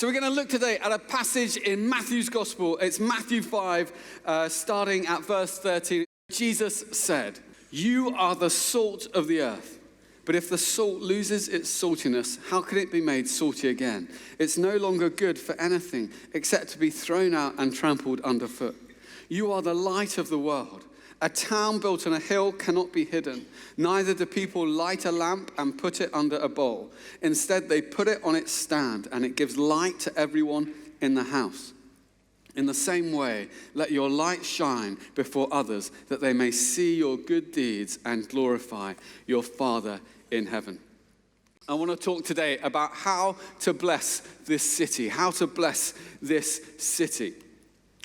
So we're going to look today at a passage in Matthew's Gospel. It's Matthew 5, starting at verse 13. Jesus said, "You are the salt of the earth. But if the salt loses its saltiness, how can it be made salty again? It's no longer good for anything except to be thrown out and trampled underfoot. You are the light of the world. A town built on a hill cannot be hidden. Neither do people light a lamp and put it under a bowl. Instead, they put it on its stand, and it gives light to everyone in the house. In the same way, let your light shine before others, that they may see your good deeds and glorify your Father in heaven." I want to talk today about how to bless this city, how to bless this city.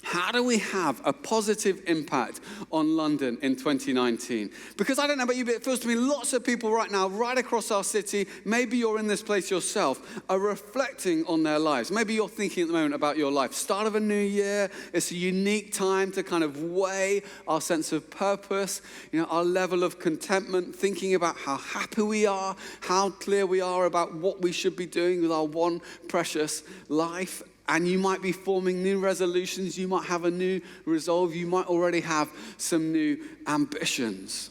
How do we have a positive impact on London in 2019? Because I don't know about you, but it feels to me lots of people right now, right across our city, maybe you're in this place yourself, are reflecting on their lives. Maybe you're thinking at the moment about your life. Start of a new year, it's a unique time to kind of weigh our sense of purpose, our level of contentment, thinking about how happy we are, how clear we are about what we should be doing with our one precious life. And you might be forming new resolutions. You might have a new resolve. You might already have some new ambitions.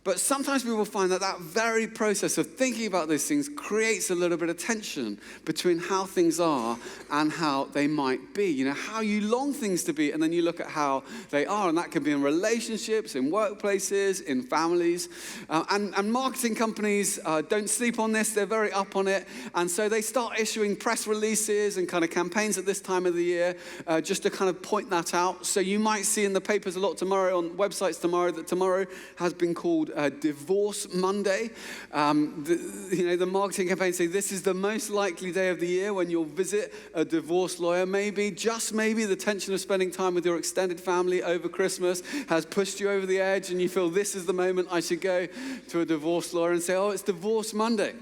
But sometimes people find that that very process of thinking about these things creates a little bit of tension between how things are and how they might be. How you long things to be, and then you look at how they are. And that can be in relationships, in workplaces, in families. And marketing companies don't sleep on this. They're very up on it. And so they start issuing press releases and kind of campaigns at this time of the year just to kind of point that out. So you might see in the papers a lot tomorrow, on websites tomorrow, that tomorrow has been called Divorce Monday. The marketing campaign say this is the most likely day of the year when you'll visit a divorce lawyer. Maybe, just maybe, the tension of spending time with your extended family over Christmas has pushed you over the edge, and you feel this is the moment I should go to a divorce lawyer and say, oh, it's Divorce Monday.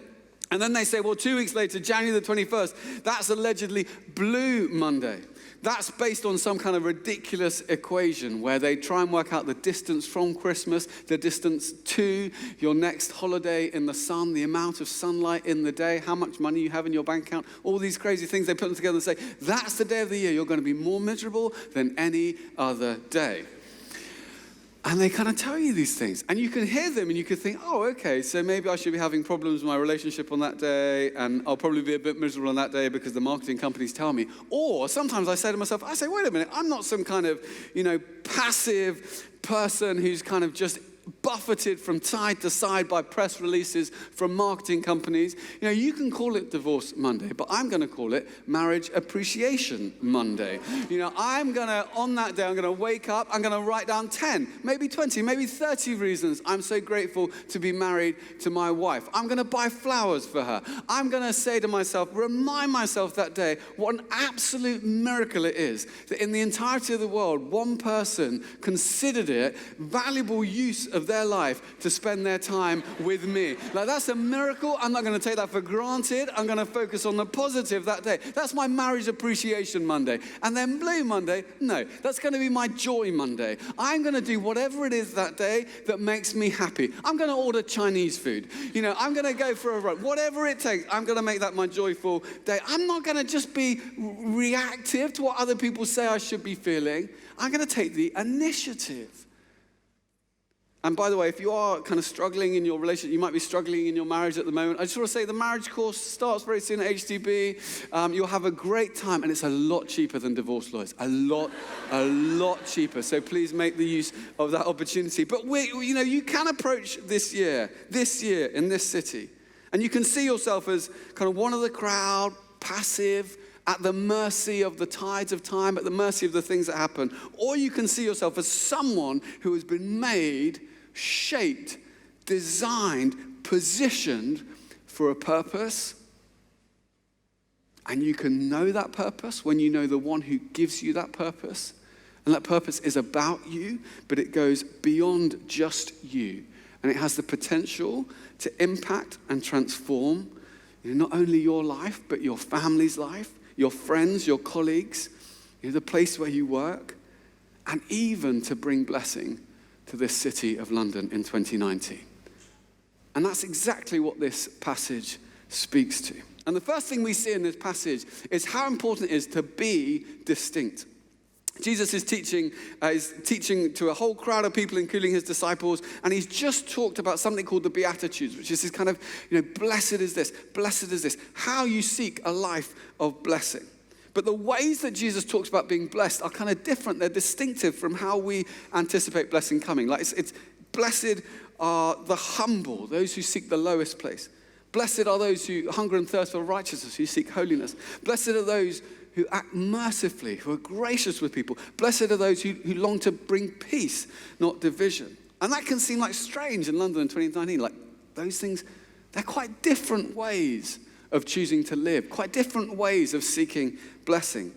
And then they say, well, 2 weeks later, January the 21st, that's allegedly Blue Monday. That's based on some kind of ridiculous equation where they try and work out the distance from Christmas, the distance to your next holiday in the sun, the amount of sunlight in the day, how much money you have in your bank account, all these crazy things. They put them together and say, that's the day of the year you're going to be more miserable than any other day. And they kind of tell you these things. And you can hear them and you can think, oh, okay, so maybe I should be having problems with my relationship on that day, and I'll probably be a bit miserable on that day because the marketing companies tell me. Or sometimes I say to myself, wait a minute, I'm not some kind of, passive person who's kind of just buffeted from side to side by press releases from marketing companies. You can call it Divorce Monday, but I'm going to call it Marriage Appreciation Monday. On that day, I'm going to wake up, I'm going to write down 10, maybe 20, maybe 30 reasons I'm so grateful to be married to my wife. I'm going to buy flowers for her. I'm going to say to myself, remind myself that day what an absolute miracle it is that in the entirety of the world, one person considered it valuable use of their life to spend their time with me. That's a miracle. I'm not going to take that for granted. I'm going to focus on the positive that day. That's my Marriage Appreciation Monday. And then Blue Monday, no, that's going to be my Joy Monday. I'm going to do whatever it is that day that makes me happy. I'm going to order Chinese food. I'm going to go for a run. Whatever it takes, I'm going to make that my joyful day. I'm not going to just be reactive to what other people say I should be feeling. I'm going to take the initiative. And by the way, if you are kind of struggling in your relationship, you might be struggling in your marriage at the moment, I just want to say the marriage course starts very soon at HTB. You'll have a great time, and it's a lot cheaper than divorce lawyers. A lot cheaper. So please make the use of that opportunity. But you can approach this year in this city, and you can see yourself as kind of one of the crowd, passive, at the mercy of the tides of time, at the mercy of the things that happen. Or you can see yourself as someone who has been made, shaped, designed, positioned for a purpose. And you can know that purpose when you know the one who gives you that purpose. And that purpose is about you, but it goes beyond just you. And it has the potential to impact and transform not only your life, but your family's life, your friends, your colleagues, the place where you work, and even to bring blessing to this city of London in 2019. And that's exactly what this passage speaks to. And the first thing we see in this passage is how important it is to be distinct. Jesus is teaching to a whole crowd of people, including his disciples, and he's just talked about something called the Beatitudes, which is this kind of, blessed is this, how you seek a life of blessing. But the ways that Jesus talks about being blessed are kind of different. They're distinctive from how we anticipate blessing coming. Like it's blessed are the humble, those who seek the lowest place. Blessed are those who hunger and thirst for righteousness, who seek holiness. Blessed are those who act mercifully, who are gracious with people. Blessed are those who long to bring peace, not division. And that can seem like strange in London in 2019. Like those things, they're quite different ways of choosing to live, quite different ways of seeking blessing.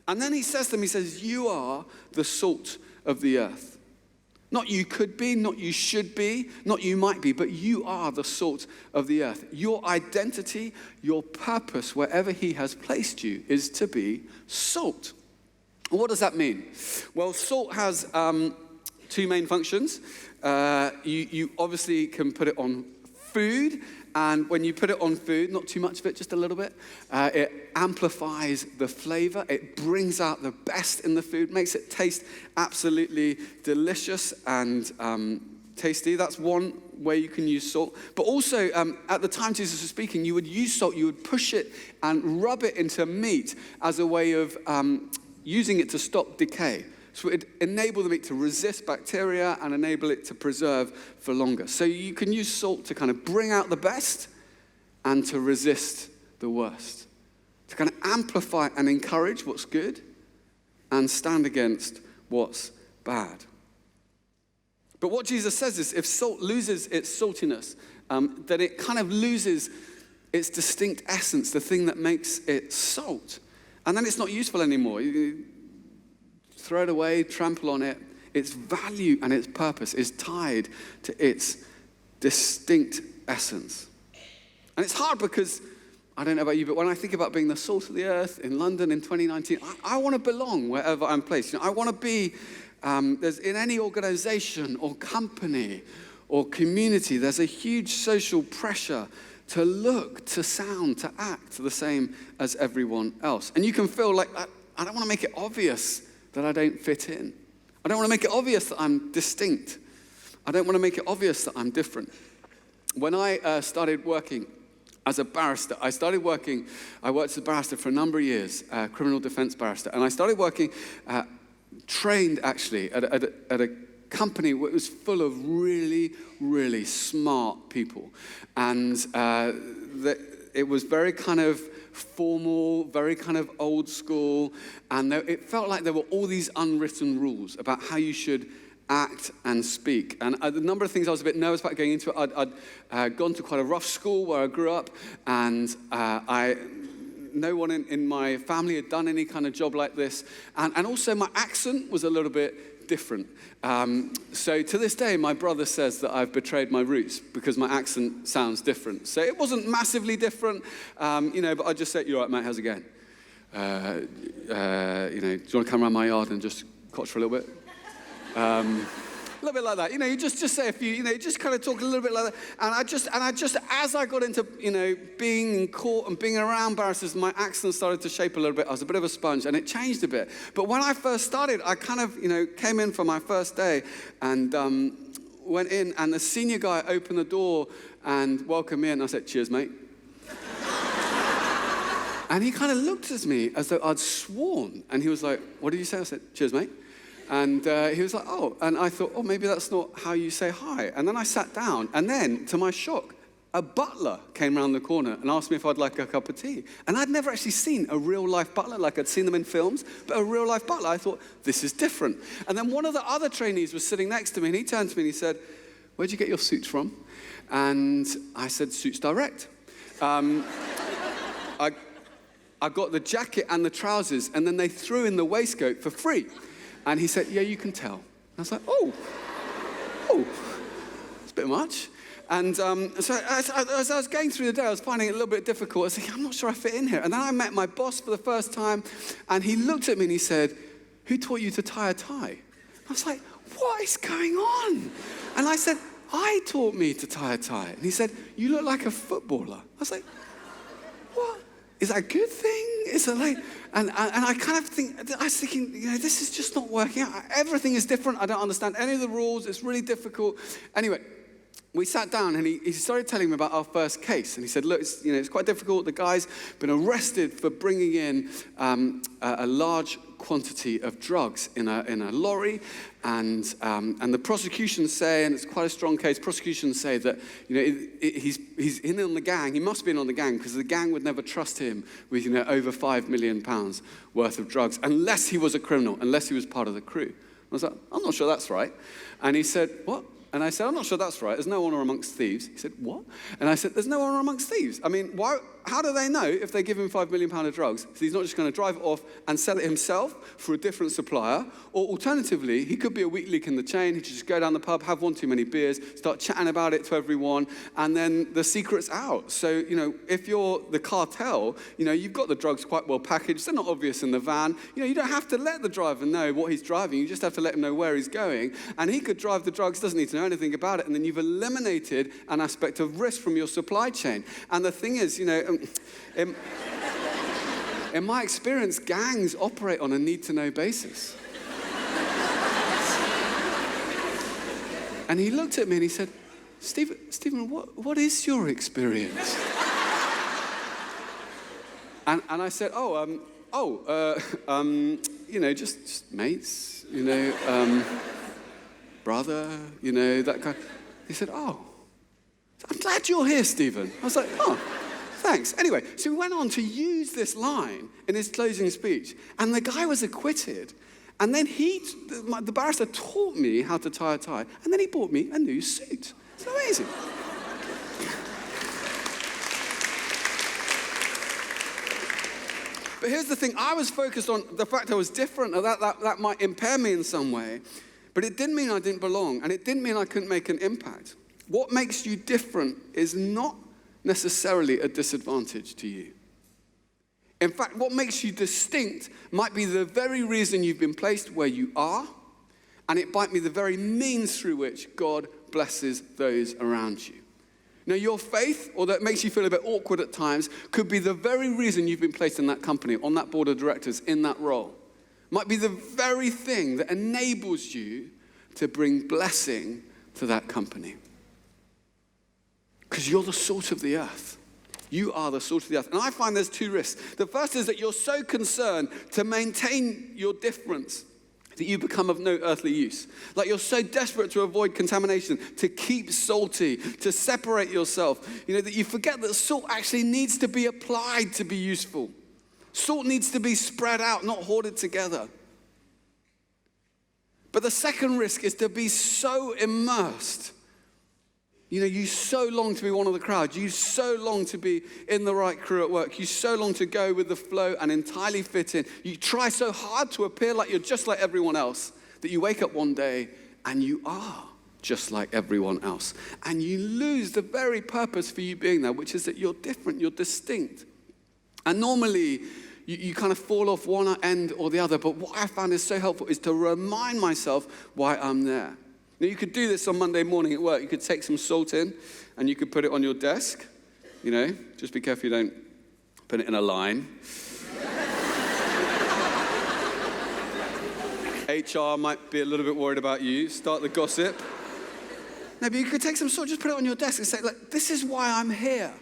And then he says to them, you are the salt of the earth. Not you could be, not you should be, not you might be, but you are the salt of the earth. Your identity, your purpose, wherever he has placed you, is to be salt. What does that mean? Well, salt has two main functions. You obviously can put it on food, and when you put it on food, not too much of it, just a little bit, it amplifies the flavor. It brings out the best in the food, makes it taste absolutely delicious and tasty. That's one way you can use salt. But also, at the time Jesus was speaking, you would use salt, you would push it and rub it into meat as a way of using it to stop decay. So it would enable the meat to resist bacteria and enable it to preserve for longer. So you can use salt to kind of bring out the best and to resist the worst. To kind of amplify and encourage what's good and stand against what's bad. But what Jesus says is if salt loses its saltiness, that it kind of loses its distinct essence, the thing that makes it salt. And then it's not useful anymore. You throw it away, trample on it. Its value and its purpose is tied to its distinct essence. And it's hard because, I don't know about you, but when I think about being the salt of the earth in London in 2019, I want to belong wherever I'm placed. I want to be, there's in any organization or company or community, there's a huge social pressure to look, to sound, to act the same as everyone else. And you can feel like, I don't want to make it obvious that I don't fit in. I don't want to make it obvious that I'm distinct. I don't want to make it obvious that I'm different. When I started working as a barrister, I worked as a barrister for a number of years, criminal defense barrister, and I started working, trained actually, at a company that was full of really, really smart people. And it was very kind of formal, very kind of old school, and it felt like there were all these unwritten rules about how you should act and speak. And the number of things I was a bit nervous about going into it. I'd gone to quite a rough school where I grew up, and no one in my family had done any kind of job like this. And also my accent was a little bit different. So to this day, my brother says that I've betrayed my roots because my accent sounds different. So it wasn't massively different, but I just said, "You all right, mate? How's it going? Do you want to come around my yard and just coach for a little bit?" A little bit like that, you just say a few, just kind of talk a little bit like that. And I just, as I got into, being in court and being around barristers, my accent started to shape a little bit. I was a bit of a sponge, and it changed a bit. But when I first started, I kind of, came in for my first day and went in, and the senior guy opened the door and welcomed me, and I said, "Cheers, mate." And he kind of looked at me as though I'd sworn, and he was like, "What did you say?" I said, "Cheers, mate." And he was like, "Oh," and I thought, "Oh, maybe that's not how you say hi." And then I sat down, and then, to my shock, a butler came around the corner and asked me if I'd like a cup of tea. And I'd never actually seen a real-life butler, like I'd seen them in films, but a real-life butler. I thought, this is different. And then one of the other trainees was sitting next to me, and he turned to me and he said, "Where'd you get your suits from?" And I said, "Suits Direct." I got the jacket and the trousers, and then they threw in the waistcoat for free. And he said, "Yeah, you can tell." And I was like, oh, it's a bit much. And so as I was going through the day, I was finding it a little bit difficult. I was thinking, I'm not sure I fit in here. And then I met my boss for the first time, and he looked at me and he said, "Who taught you to tie a tie?" I was like, what is going on? And I said, "I taught me to tie a tie." And he said, "You look like a footballer." I was like, what? Is that a good thing? Is it like, and I kind of think, I was thinking, this is just not working out. Everything is different. I don't understand any of the rules. It's really difficult. Anyway, we sat down and he started telling me about our first case. And he said, look, it's quite difficult. The guy's been arrested for bringing in a large quantity of drugs in a lorry. And the prosecution say, and it's quite a strong case, prosecution say that he's in on the gang. He must be in on the gang because the gang would never trust him with over £5 million worth of drugs unless he was a criminal, unless he was part of the crew. I was like, I'm not sure that's right. And he said, what? And I said, I'm not sure that's right. There's no honor amongst thieves. He said, what? And I said, there's no honor amongst thieves. I mean, how do they know if they give him £5 million of drugs? So he's not just going to drive it off and sell it himself for a different supplier. Or alternatively, he could be a weak link in the chain. He could just go down the pub, have one too many beers, start chatting about it to everyone, and then the secret's out. So, if you're the cartel, you've got the drugs quite well packaged. They're not obvious in the van. You don't have to let the driver know what he's driving. You just have to let him know where he's going. And he could drive the drugs, doesn't need to know anything about it, and then you've eliminated an aspect of risk from your supply chain. And the thing is, in my experience, gangs operate on a need-to-know basis. And he looked at me and he said, Stephen, what is your experience? and I said, just mates, brother, that kind. He said, I'm glad you're here, Stephen. I was like, thanks. Anyway, so he went on to use this line in his closing speech, and the guy was acquitted. And then the barrister taught me how to tie a tie, and then he bought me a new suit. It's amazing. But here's the thing. I was focused on the fact I was different, or that might impair me in some way. But it didn't mean I didn't belong, and it didn't mean I couldn't make an impact. What makes you different is not necessarily a disadvantage to you. In fact, what makes you distinct might be the very reason you've been placed where you are, and it might be the very means through which God blesses those around you. Now, your faith, or that makes you feel a bit awkward at times, could be the very reason you've been placed in that company, on that board of directors, in that role. Might be the very thing that enables you to bring blessing to that company. Because you're the salt of the earth. You are the salt of the earth. And I find there's two risks. The first is that you're so concerned to maintain your difference that you become of no earthly use. Like you're so desperate to avoid contamination, to keep salty, to separate yourself, that you forget that salt actually needs to be applied to be useful. Salt needs to be spread out, not hoarded together. But the second risk is to be so immersed. You so long to be one of the crowd. You so long to be in the right crew at work. You so long to go with the flow and entirely fit in. You try so hard to appear like you're just like everyone else that you wake up one day and you are just like everyone else. And you lose the very purpose for you being there, which is that you're different, you're distinct. And normally, you kind of fall off one end or the other. But what I found is so helpful is to remind myself why I'm there. Now, you could do this on Monday morning at work. You could take some salt in, and you could put it on your desk. Just be careful you don't put it in a line. HR might be a little bit worried about you. Start the gossip. No, but you could take some salt, just put it on your desk and say, look, this is why I'm here.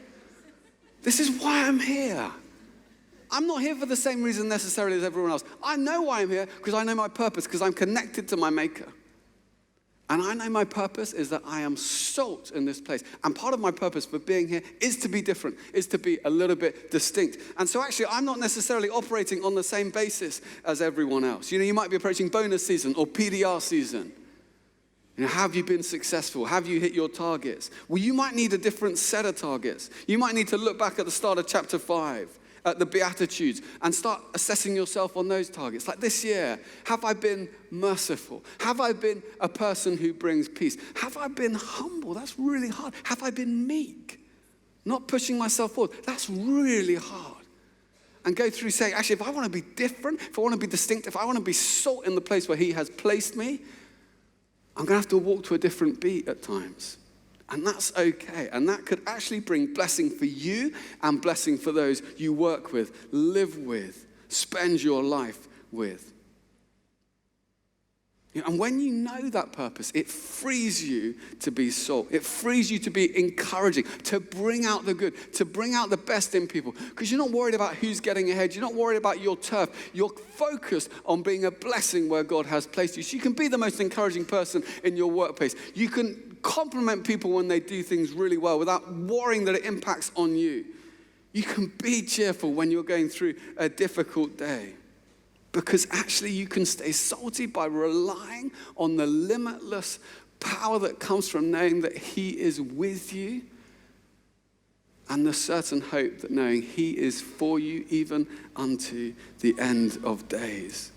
This is why I'm here. I'm not here for the same reason necessarily as everyone else. I know why I'm here because I know my purpose, because I'm connected to my Maker. And I know my purpose is that I am salt in this place. And part of my purpose for being here is to be different, is to be a little bit distinct. And so actually, I'm not necessarily operating on the same basis as everyone else. You might be approaching bonus season or PDR season. Have you been successful? Have you hit your targets? Well, you might need a different set of targets. You might need to look back at the start of chapter 5. At the Beatitudes, and start assessing yourself on those targets. Like this year, have I been merciful? Have I been a person who brings peace? Have I been humble? That's really hard. Have I been meek? Not pushing myself forward. That's really hard. And go through saying, actually, if I want to be different, if I want to be distinct, if I want to be salt in the place where he has placed me, I'm going to have to walk to a different beat at times. And that's okay. And that could actually bring blessing for you and blessing for those you work with, live with, spend your life with. And when you know that purpose, it frees you to be salt. It frees you to be encouraging, to bring out the good, to bring out the best in people. Because you're not worried about who's getting ahead. You're not worried about your turf. You're focused on being a blessing where God has placed you. So you can be the most encouraging person in your workplace. You can compliment people when they do things really well without worrying that it impacts on you. You can be cheerful when you're going through a difficult day. Because actually you can stay salty by relying on the limitless power that comes from knowing that he is with you and the certain hope that knowing he is for you even unto the end of days.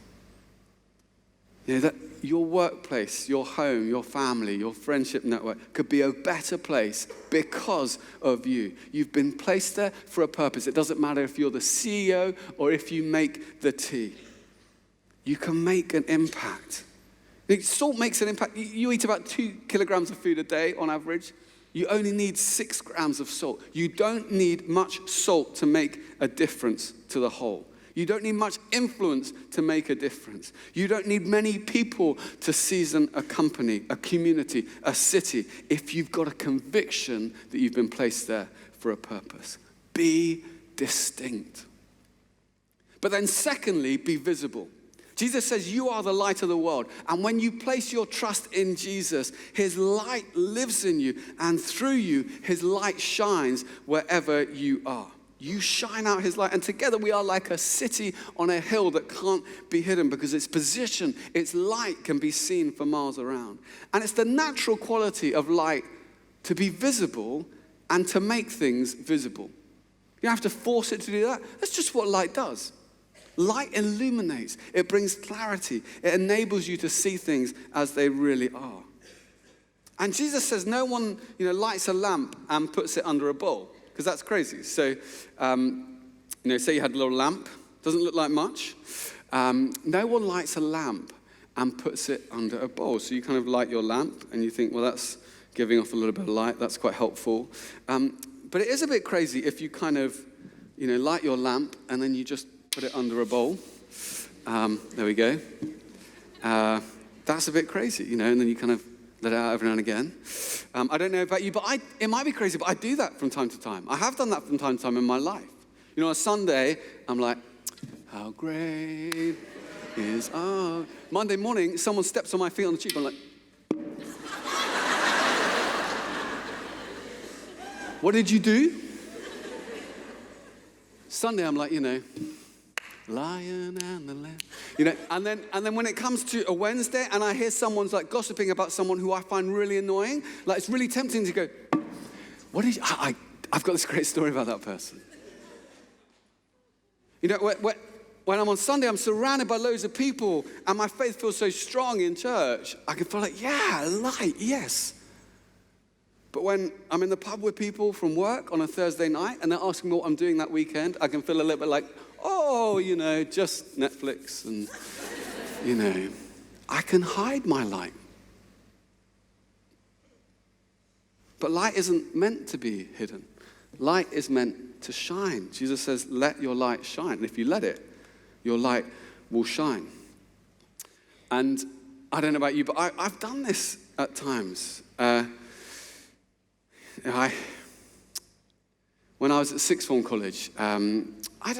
You know, that your workplace, your home, your family, your friendship network could be a better place because of you. You've been placed there for a purpose. It doesn't matter if you're the CEO or if you make the tea. You can make an impact. Salt makes an impact. You eat about 2 kilograms of food a day on average. You only need 6 grams of salt. You don't need much salt to make a difference to the whole. You don't need much influence to make a difference. You don't need many people to season a company, a community, a city, if you've got a conviction that you've been placed there for a purpose. Be distinct. But then secondly, be visible. Jesus says you are the light of the world. And when you place your trust in Jesus, his light lives in you. And through you, his light shines wherever you are. You shine out his light. And together we are like a city on a hill that can't be hidden because its position, its light can be seen for miles around. And it's the natural quality of light to be visible and to make things visible. You don't have to force it to do that. That's just what light does. Light illuminates. It brings clarity. It enables you to see things as they really are. And Jesus says no one, lights a lamp and puts it under a bowl, because that's crazy. So, say you had a little lamp, doesn't look like much. No one lights a lamp and puts it under a bowl. So you kind of light your lamp and you think, well, that's giving off a little bit of light. That's quite helpful. But it is a bit crazy if you kind of, light your lamp and then you just put it under a bowl. There we go. That's a bit crazy, and then you kind of let it out every now and again. I don't know about you, but it might be crazy, but I do that from time to time. I have done that from time to time in my life. On a Sunday, I'm like, how great is our... Monday morning, someone steps on my feet on the tube. I'm like, what did you do? Sunday, I'm like, Lion and the lamb. And then when it comes to a Wednesday and I hear someone's like gossiping about someone who I find really annoying, like it's really tempting to go, what is, I've got this great story about that person. When I'm on Sunday, I'm surrounded by loads of people and my faith feels so strong in church, I can feel like, yeah, light, yes. But when I'm in the pub with people from work on a Thursday night and they're asking me what I'm doing that weekend, I can feel a little bit like, just Netflix and, I can hide my light. But light isn't meant to be hidden. Light is meant to shine. Jesus says, let your light shine. And if you let it, your light will shine. And I don't know about you, but I've done this at times. When I was at sixth form college, I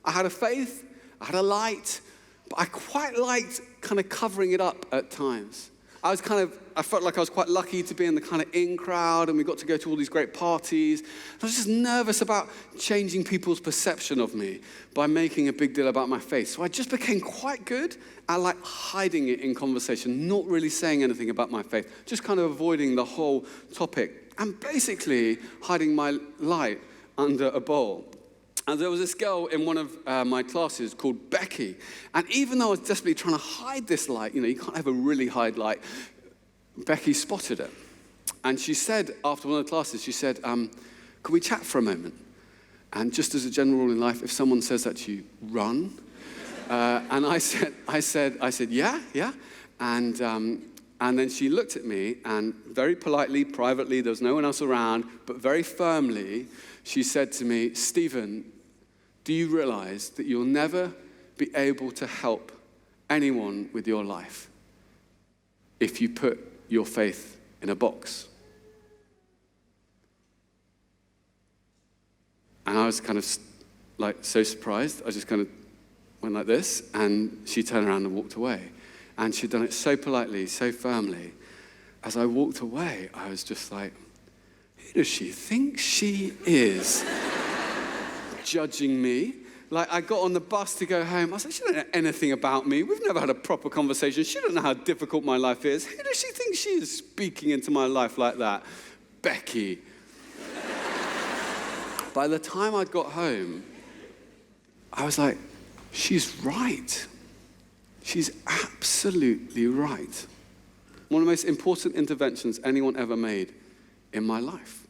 had a faith, I had a light, but I quite liked kind of covering it up at times. I felt like I was quite lucky to be in the kind of in crowd and we got to go to all these great parties. I was just nervous about changing people's perception of me by making a big deal about my faith. So I just became quite good at hiding it in conversation, not really saying anything about my faith, just kind of avoiding the whole topic and basically hiding my light under a bowl. And there was this girl in one of my classes called Becky. And even though I was desperately trying to hide this light, you can't ever really hide light, Becky spotted it. And she said, after one of the classes, she said, could we chat for a moment? And just as a general rule in life, if someone says that to you, run. And I said, yeah. And And then she looked at me and very politely, privately, there was no one else around, but very firmly, she said to me, Stephen, do you realize that you'll never be able to help anyone with your life if you put your faith in a box? And I was kind of like so surprised. I just kind of went like this, and she turned around and walked away. And she'd done it so politely, so firmly. As I walked away, I was just like, who does she think she is? Judging me. Like, I got on the bus to go home. I was like, she doesn't know anything about me. We've never had a proper conversation. She doesn't know how difficult my life is. Who does she think she is speaking into my life like that? Becky. By the time I got home, I was like, she's right. She's absolutely right. One of the most important interventions anyone ever made in my life.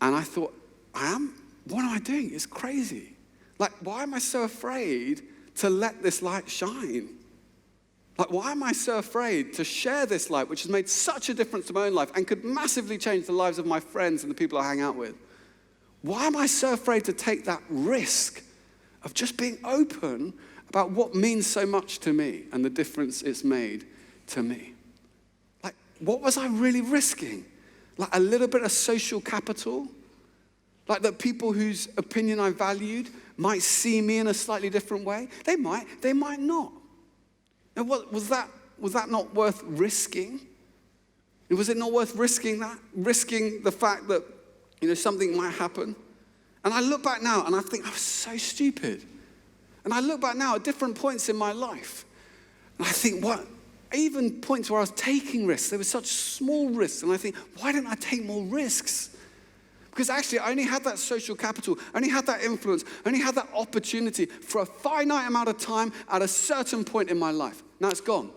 And I thought, what am I doing? It's crazy. Like, why am I so afraid to let this light shine? Like, why am I so afraid to share this light, which has made such a difference to my own life and could massively change the lives of my friends and the people I hang out with? Why am I so afraid to take that risk of just being open about what means so much to me and the difference it's made to me? Like, what was I really risking? Like a little bit of social capital? Like that people whose opinion I valued might see me in a slightly different way? They might not. And was that not worth risking? Was it not worth risking that? Risking the fact that, something might happen? And I look back now and I think I was so stupid. And I look back now at different points in my life. And I think, even points where I was taking risks, there were such small risks. And I think, why didn't I take more risks? Because actually, I only had that social capital, I only had that influence, I only had that opportunity for a finite amount of time at a certain point in my life. Now it's gone.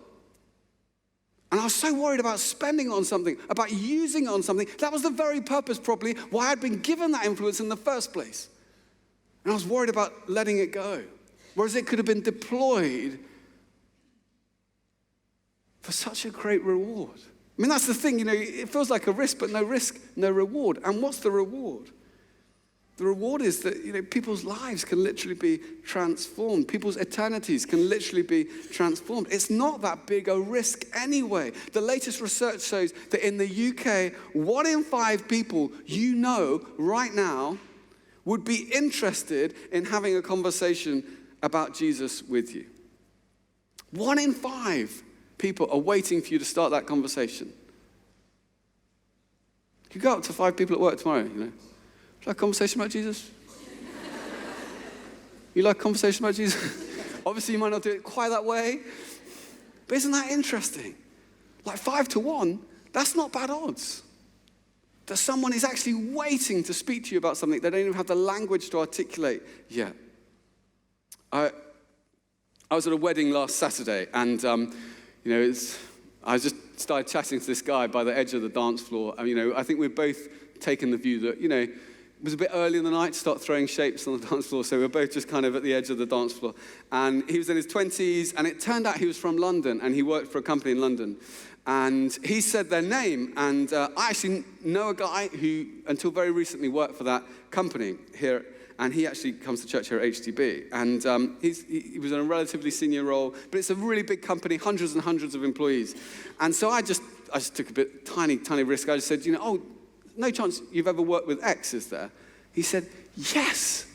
And I was so worried about spending it on something, about using it on something. That was the very purpose, probably, why I'd been given that influence in the first place. And I was worried about letting it go. Whereas it could have been deployed for such a great reward. I mean, that's the thing, it feels like a risk, but no risk, no reward. And what's the reward? The reward is that, people's lives can literally be transformed. People's eternities can literally be transformed. It's not that big a risk anyway. The latest research shows that in the UK, 1 in 5 people right now would be interested in having a conversation about Jesus with you. 1 in 5 people are waiting for you to start that conversation. You go up to 5 people at work tomorrow, Should I have a conversation about Jesus? You like a conversation about Jesus? Obviously, you might not do it quite that way. But isn't that interesting? Like 5 to 1, that's not bad odds. That someone is actually waiting to speak to you about something they don't even have the language to articulate yet. I was at a wedding last Saturday, and I just started chatting to this guy by the edge of the dance floor. I think we've both taken the view that, it was a bit early in the night to start throwing shapes on the dance floor, so we were both just kind of at the edge of the dance floor. And he was in his 20s, and it turned out he was from London, and he worked for a company in London. And he said their name, and I actually know a guy who, until very recently, worked for that company here. And he actually comes to church here at HTB. And he was in a relatively senior role, but it's a really big company, hundreds and hundreds of employees. And so I just took a tiny risk. I just said, no chance you've ever worked with X, is there? He said, yes,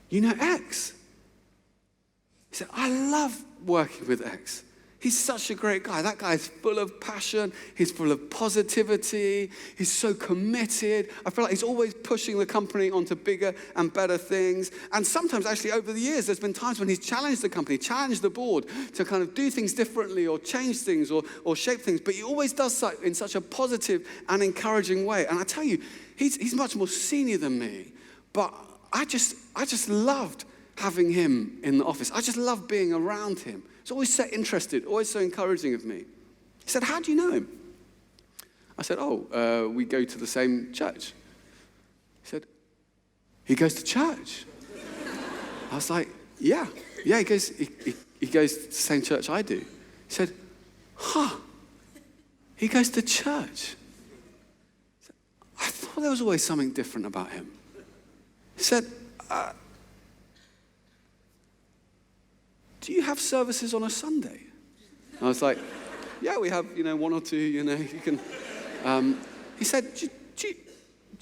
you know X. He said, I love working with X. He's such a great guy. That guy is full of passion. He's full of positivity. He's so committed. I feel like he's always pushing the company onto bigger and better things. And sometimes, actually, over the years, there's been times when he's challenged the company, challenged the board to kind of do things differently or change things or shape things. But he always does so in such a positive and encouraging way. And I tell you, he's much more senior than me. But I just loved having him in the office. I just loved being around him. He's always so interested, always so encouraging of me. He said, how do you know him? I said, we go to the same church. He said, he goes to church? I was like, yeah, he goes to the same church I do. He said, He goes to church. I thought there was always something different about him. He said, do you have services on a Sunday? I was like, yeah, we have, one or two, you can. He said, do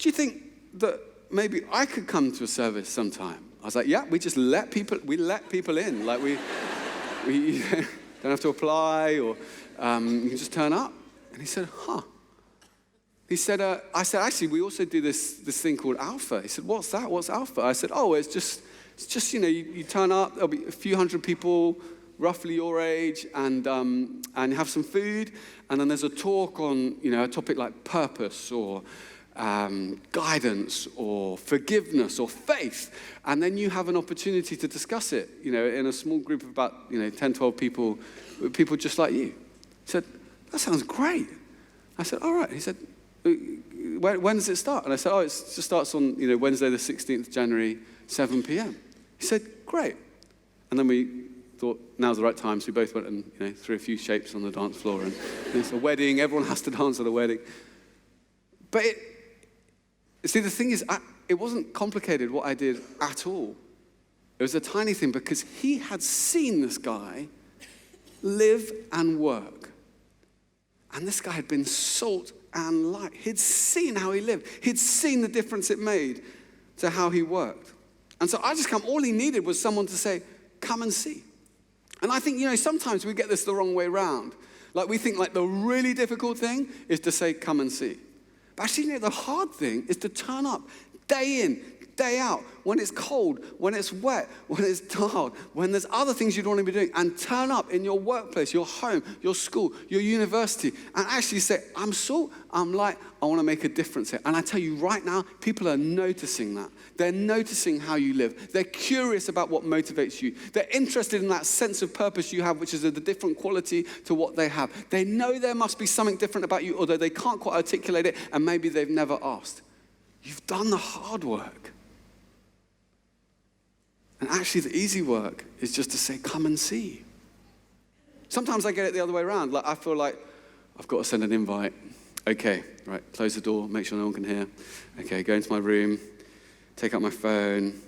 you think that maybe I could come to a service sometime? I was like, yeah, we let people in. Like we don't have to apply, or you can just turn up. And he said, He said, I said, actually, we also do this thing called Alpha. He said, what's that? What's Alpha? I said, it's just you turn up, there'll be a few hundred people, roughly your age, and have some food, and then there's a talk on, a topic like purpose, or guidance, or forgiveness, or faith, and then you have an opportunity to discuss it, in a small group of about, 10, 12 people just like you. He said, that sounds great. I said, all right. He said, when does it start? And I said, it just starts on, Wednesday the 16th January, 7 p.m. He said, great. And then we thought, now's the right time, so we both went and, threw a few shapes on the dance floor. And it's a wedding, everyone has to dance at a wedding. But see, the thing is, it wasn't complicated what I did at all. It was a tiny thing, because he had seen this guy live and work. And this guy had been salt and light. He'd seen how he lived. He'd seen the difference it made to how he worked. And so all he needed was someone to say, come and see. And I think, sometimes we get this the wrong way around. Like we think the really difficult thing is to say, come and see. But actually, the hard thing is to turn up day in, day out, when it's cold, when it's wet, when it's dark, when there's other things you'd want to be doing, and turn up in your workplace, your home, your school, your university, and actually say, I'm salt, I'm light, I want to make a difference here. And I tell you right now, people are noticing that. They're noticing how you live. They're curious about what motivates you. They're interested in that sense of purpose you have, which is a different quality to what they have. They know there must be something different about you, although they can't quite articulate it, and maybe they've never asked. You've done the hard work. And actually, the easy work is just to say, come and see. Sometimes I get it the other way around. I feel like I've got to send an invite. Okay, right, close the door, make sure no one can hear. Okay, go into my room, take out my phone,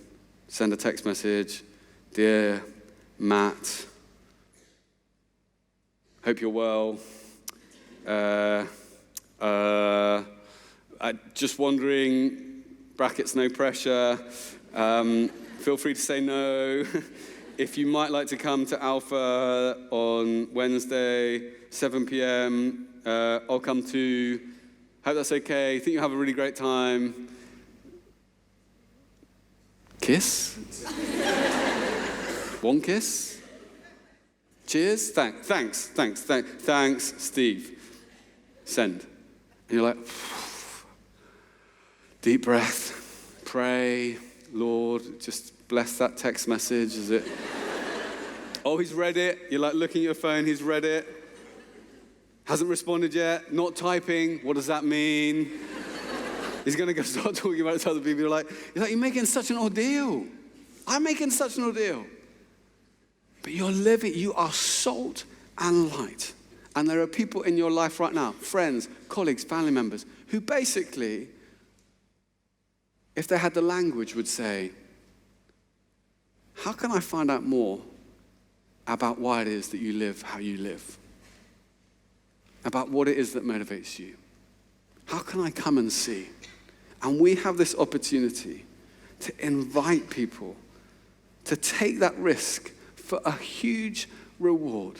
send a text message. Dear Matt, hope you're well. Just wondering, brackets, no pressure. Feel free to say no. If you might like to come to Alpha on Wednesday, 7 p.m., I'll come too. Hope that's okay. Think you'll have a really great time. Kiss? One kiss? Cheers? Thanks, Steve. Send. And you're like, deep breath, pray, Lord, just bless that text message. Is it? Oh, he's read it. You're looking at your phone, he's read it. Hasn't responded yet, not typing. What does that mean? He's going to go start talking about it to other people. You're like, you're making such an ordeal. I'm making such an ordeal. But you are salt and light. And there are people in your life right now, friends, colleagues, family members, who basically, if they had the language, would say, how can I find out more about why it is that you live how you live? About what it is that motivates you? How can I come and see? And we have this opportunity to invite people to take that risk for a huge reward.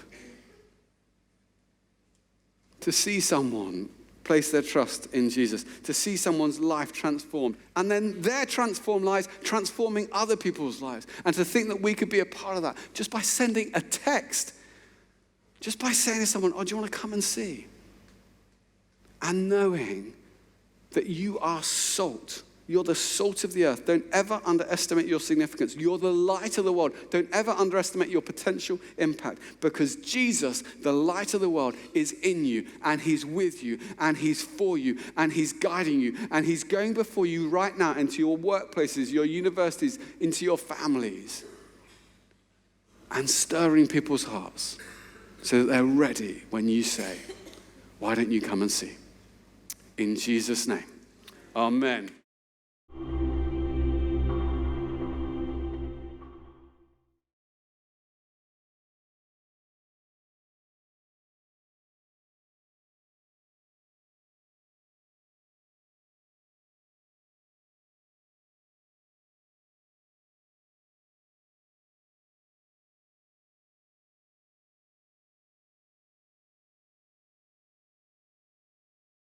To see someone place their trust in Jesus, to see someone's life transformed, and then their transformed lives transforming other people's lives, and to think that we could be a part of that just by sending a text, just by saying to someone, do you want to come and see? And knowing that you are salt. You're the salt of the earth. Don't ever underestimate your significance. You're the light of the world. Don't ever underestimate your potential impact, because Jesus, the light of the world, is in you, and he's with you, and he's for you, and he's guiding you, and he's going before you right now into your workplaces, your universities, into your families, and stirring people's hearts so that they're ready when you say, why don't you come and see? In Jesus' name, amen.